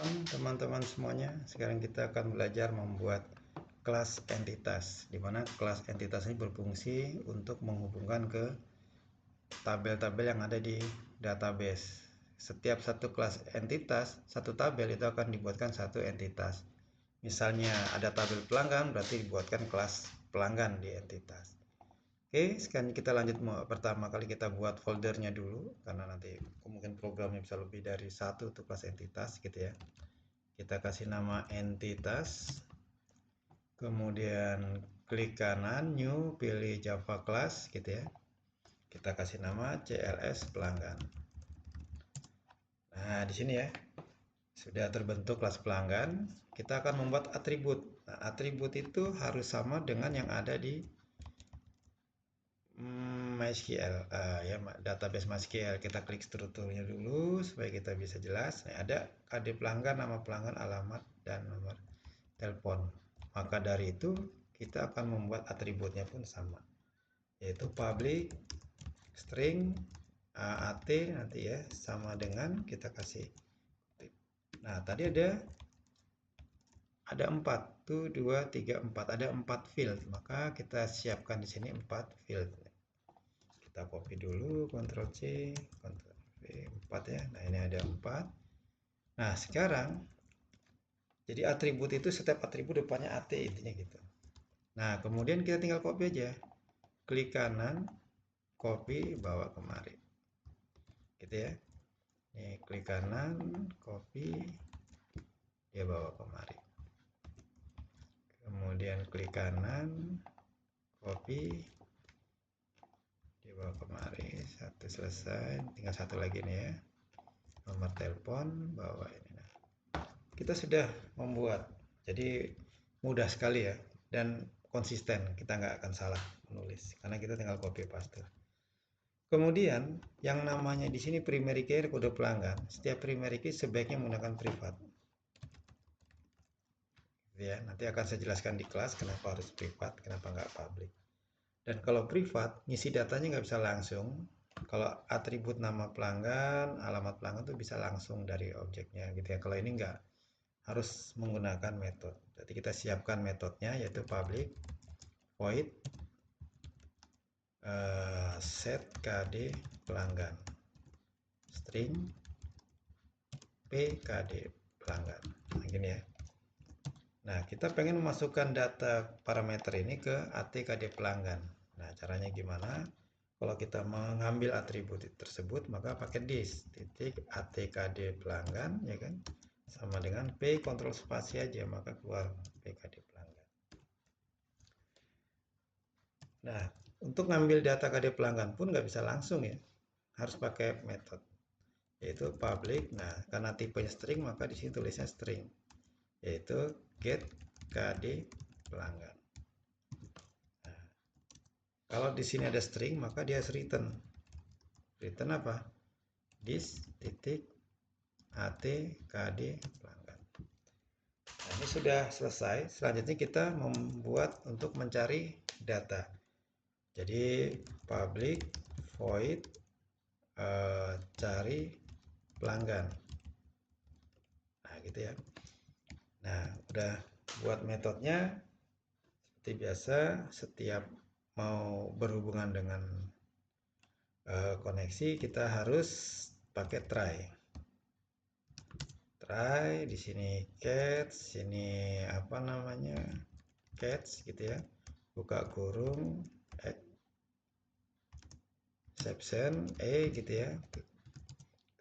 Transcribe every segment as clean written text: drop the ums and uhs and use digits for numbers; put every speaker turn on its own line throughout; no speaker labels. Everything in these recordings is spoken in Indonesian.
malam teman-teman semuanya. Sekarang kita akan belajar membuat kelas entitas, di mana kelas entitas ini berfungsi untuk menghubungkan ke tabel-tabel yang ada di database. Setiap satu kelas entitas, satu tabel itu akan dibuatkan satu entitas. Misalnya ada tabel pelanggan, berarti dibuatkan kelas pelanggan di entitas. Oke, sekarang kita lanjut. Pertama kali kita buat foldernya dulu, karena nanti mungkin programnya bisa lebih dari satu untuk kelas entitas gitu ya. Kita kasih nama entitas, kemudian klik kanan, new, pilih Java class gitu ya. Kita kasih nama CLS pelanggan. Nah, di sini ya, sudah terbentuk kelas pelanggan. Kita akan membuat atribut. Nah, atribut itu harus sama dengan yang ada di MySQL, ya database MySQL. Kita klik strukturnya dulu supaya kita bisa jelas. Nah, ada KD pelanggan, nama pelanggan, alamat, dan nomor telepon. Maka dari itu kita akan membuat atributnya pun sama, yaitu public string AT nanti ya, sama dengan kita kasih. Nah, tadi ada 4, 1, 2, 3, 4, ada 4 field, maka kita siapkan di sini 4 field. Kita copy dulu, Ctrl C, Ctrl V, 4 ya. Nah, ini ada 4. Nah, sekarang jadi atribut itu setiap atribut depannya AT intinya gitu. Nah, kemudian kita tinggal copy aja. Klik kanan, copy, bawa kemari. Gitu ya. Ini klik kanan, copy, dia bawa kemari. Kemudian klik kanan, copy, bawa kemari. Satu selesai, tinggal satu lagi nih ya, nomor telepon, bawa ini. Nah, kita sudah membuat, jadi mudah sekali ya, dan konsisten, kita nggak akan salah menulis karena kita tinggal copy paste. Kemudian yang namanya di sini primary key kode pelanggan, setiap primary key sebaiknya menggunakan privat ya. Nanti akan saya jelaskan di kelas kenapa harus privat, kenapa nggak public. Dan kalau privat, ngisi datanya nggak bisa langsung. Kalau atribut nama pelanggan, alamat pelanggan itu bisa langsung dari objeknya gitu ya. Kalau ini nggak, harus menggunakan metode. Jadi kita siapkan metodenya, yaitu public void set kd pelanggan string pkd pelanggan. Nah, gini ya. Nah, kita pengen memasukkan data parameter ini ke ATKD pelanggan. Nah, caranya gimana? Kalau kita mengambil atribut tersebut, maka pakai this titik ATKD pelanggan, ya kan? Sama dengan P, kontrol spasi aja, maka keluar PKD pelanggan. Nah, untuk ngambil data KD pelanggan pun nggak bisa langsung ya, harus pakai metode, yaitu public. Nah, karena tipenya string, maka di sini tulisnya string, yaitu get KD pelanggan. Nah, kalau di sini ada string, maka dia harus return. Return apa? This titik ATKD pelanggan. Nah, ini sudah selesai. Selanjutnya kita membuat untuk mencari data. Jadi public void cari pelanggan. Nah, gitu ya. Nah, udah buat metodenya. Seperti biasa, setiap mau berhubungan dengan koneksi, kita harus pakai try. Try di sini catch, sini apa namanya, catch gitu ya, buka kurung exception gitu ya.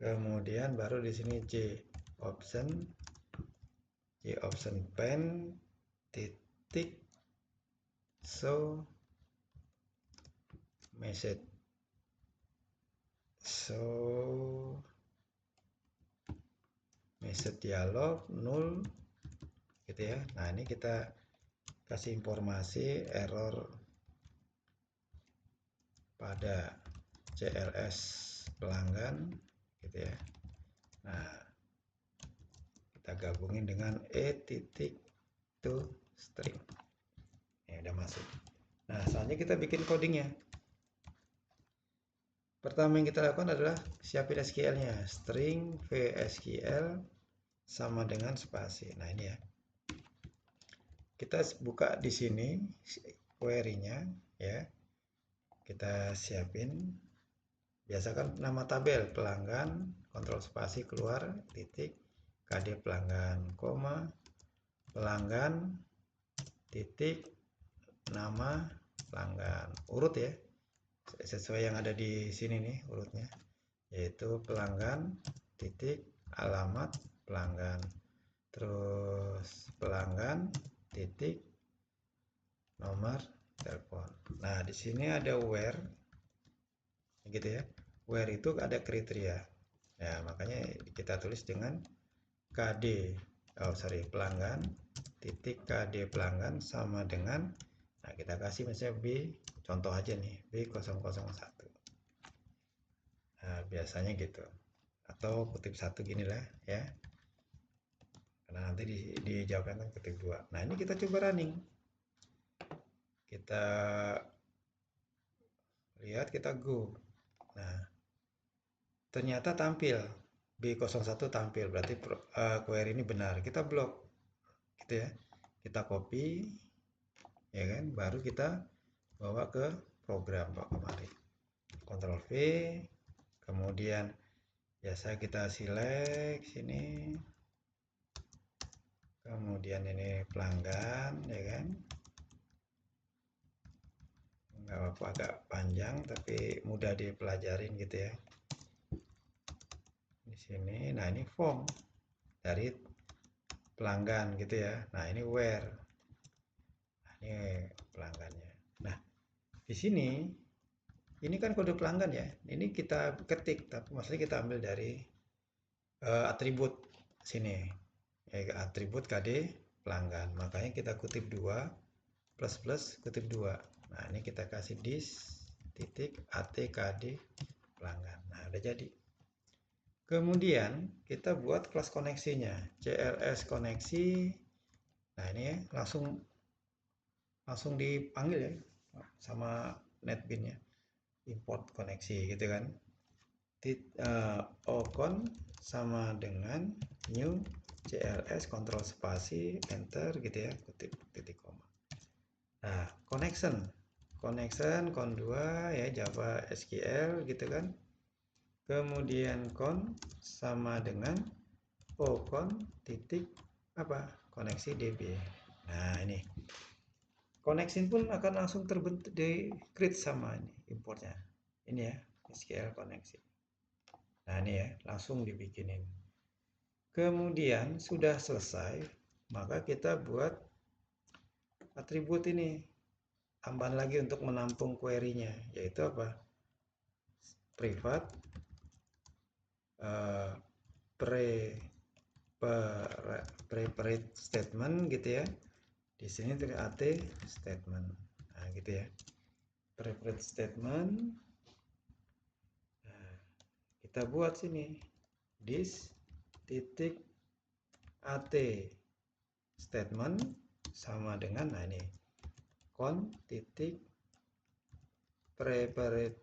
Kemudian baru di sini J option pen titik show message dialog null gitu ya. Nah, ini kita kasih informasi error pada CLS pelanggan gitu ya. Nah, kita gabungin dengan titik to string. Ya, udah masuk. Nah, selanjutnya kita bikin codingnya. Pertama yang kita lakukan adalah siapin SQL-nya, string VSQL sama dengan spasi. Nah ini ya, kita buka di sini query-nya ya, kita siapin. Biasakan nama tabel pelanggan, kontrol spasi keluar, titik, KD pelanggan, koma, pelanggan, titik, nama pelanggan, urut ya, sesuai yang ada di sini nih urutnya, yaitu pelanggan, titik, alamat pelanggan, terus pelanggan, titik, nomor telepon. Nah di sini ada where, gitu ya. Where itu ada kriteria. Ya makanya kita tulis dengan KD, pelanggan, titik KD pelanggan sama dengan, nah kita kasih misalnya B, contoh aja nih, B001. Nah, biasanya gitu. Atau kutip 1 gini lah ya. Karena nanti dijawabkan kan kutip 2. Nah, ini kita coba running. Kita lihat, kita go. Nah, ternyata tampil B01 tampil, berarti query ini benar. Kita blok gitu ya, kita copy ya kan, baru kita bawa ke program Pak kemarin, Ctrl V, kemudian biasa kita select sini, kemudian ini pelanggan ya kan, nggak apa-apa agak panjang tapi mudah dipelajarin gitu ya. Di sini, nah ini form dari pelanggan gitu ya. Nah ini where, nah, ini pelanggannya. Nah di sini ini kan kode pelanggan ya. Ini kita ketik, tapi maksudnya kita ambil dari atribut sini, ya, atribut KD pelanggan. Makanya kita kutip 2 plus plus kutip 2. Nah ini kita kasih dis titik ATKD pelanggan. Nah udah jadi. Kemudian kita buat kelas koneksinya, CLS koneksi. Nah ini ya, langsung dipanggil ya sama NetBeans ya, import koneksi gitu kan. Ocon sama dengan new CLS, kontrol spasi, enter gitu ya, kutip titik koma. Nah connection con 2 ya, Java SQL gitu kan. Kemudian con sama dengan ocon titik apa, koneksi DB. Nah ini koneksi pun akan langsung terbentuk di create sama ini importnya ini ya, SQL koneksi. Nah ini ya, langsung dibikinin. Kemudian sudah selesai, maka kita buat atribut ini, tambahan lagi untuk menampung query-nya, yaitu apa? Privat prepared statement gitu ya. Di sini tulis AT statement. Nah, gitu ya. Prepared statement. Nah, kita buat sini this titik AT statement sama dengan, nah ini con titik prepared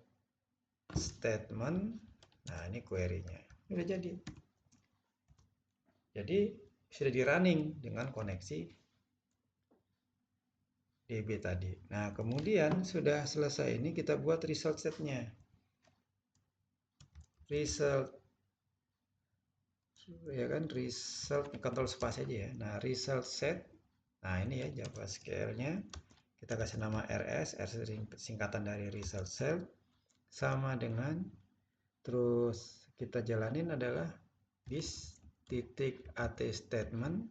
statement. Nah ini query-nya udah jadi sudah di running dengan koneksi DB tadi. Nah kemudian sudah selesai ini, kita buat result setnya, result ya kan, result kontrol spasi aja ya. Nah result set, nah ini ya Java SQL-nya, kita kasih nama RS, singkatan dari result set, sama dengan, terus kita jalanin adalah this titik AT statement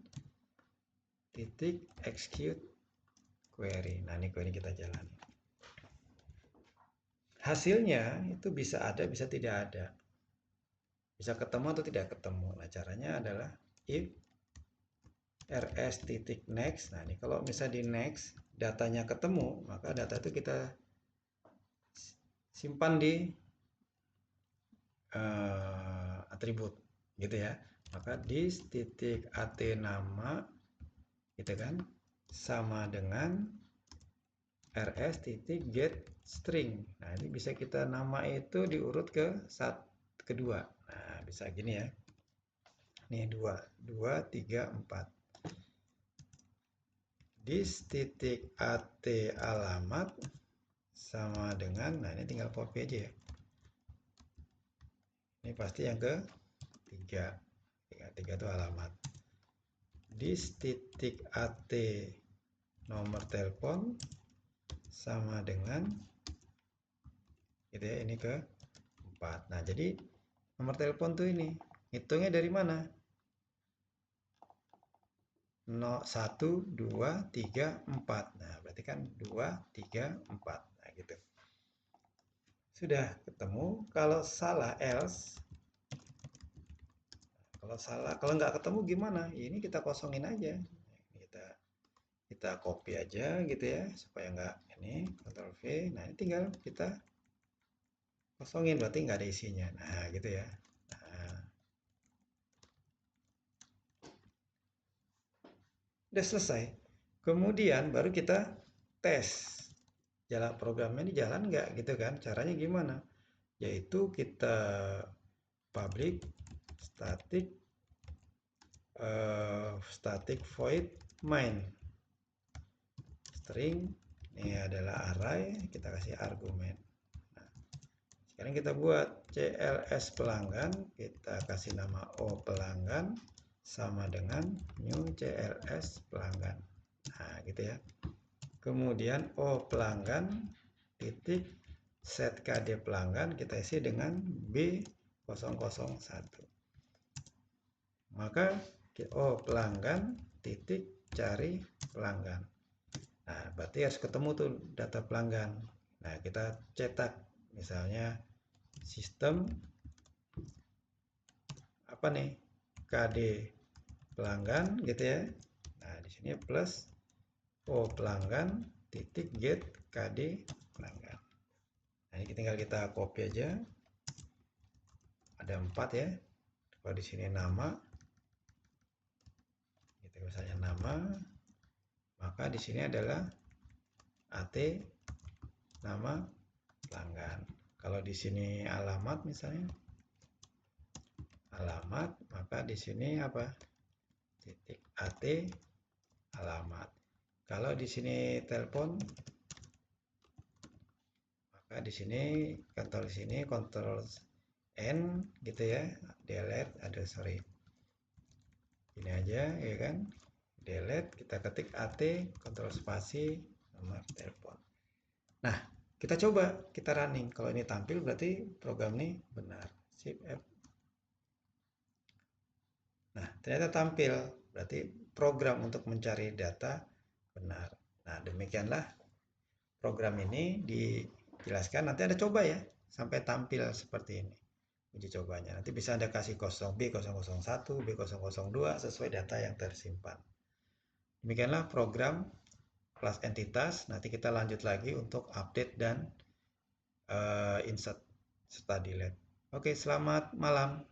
titik execute query. Nah ini query kita jalan. Hasilnya itu bisa ada, bisa tidak ada, bisa ketemu atau tidak ketemu. Nah caranya adalah if rs titik next. Nah ini kalau misalnya di next datanya ketemu, maka data itu kita simpan di atribut gitu ya. Maka this titik at nama gitu kan sama dengan rs titik get string. Nah ini bisa kita nama itu diurut ke kedua. Nah bisa gini ya. nih 2, 3, 4. Dis titik AT alamat sama dengan, nah ini tinggal copy aja ya. Ini pasti yang ke 3. 3 itu alamat. Dis titik AT nomor telepon sama dengan gitu ya, ini ke 4. Nah, jadi nomor telepon tuh ini hitungnya dari mana? 1, 2, 3, 4. Nah, berarti kan 2, 3, 4. Nah, gitu. Sudah ketemu. Kalau salah else. Kalau salah, kalau nggak ketemu gimana? Ini kita kosongin aja. Kita copy aja gitu ya, supaya nggak ini, Ctrl V. Nah, ini tinggal kita kosongin, berarti nggak ada isinya. Nah, gitu ya. Nah, udah selesai. Kemudian baru kita tes. Jalan programnya ini jalan nggak gitu kan. Caranya gimana? Yaitu kita public static void main string, ini adalah array, kita kasih argumen. Nah, sekarang kita buat CLS pelanggan, kita kasih nama O pelanggan sama dengan new CLS pelanggan. Nah, gitu ya. Kemudian O pelanggan titik set KD pelanggan kita isi dengan B001. Maka O pelanggan titik cari pelanggan. Nah, berarti harus ketemu tuh data pelanggan. Nah, kita cetak misalnya sistem apa nih? KD pelanggan gitu ya. Nah, di sini plus O pelanggan titik get KD pelanggan. Nah, ini tinggal kita copy aja. Ada 4 ya. Kalau di sini nama, gitu misalnya nama, maka di sini adalah AT nama pelanggan. Kalau di sini alamat misalnya alamat, maka di sini apa? Titik AT alamat. Kalau di sini telepon, maka di sini kontrol sini kontrol N gitu ya, delete, ada sorry. Ini aja ya kan. Delete, kita ketik AT, kontrol spasi, nomor telepon. Nah, kita coba, kita running. Kalau ini tampil berarti program ini benar. Shift F. Nah, ternyata tampil. Berarti program untuk mencari data benar. Nah, demikianlah program ini dijelaskan. Nanti Anda coba ya, sampai tampil seperti ini. Uji cobanya. Nanti bisa Anda kasih B001, B002 sesuai data yang tersimpan. Demikianlah program kelas entitas. Nanti kita lanjut lagi untuk update dan insert serta delete. Oke, selamat malam.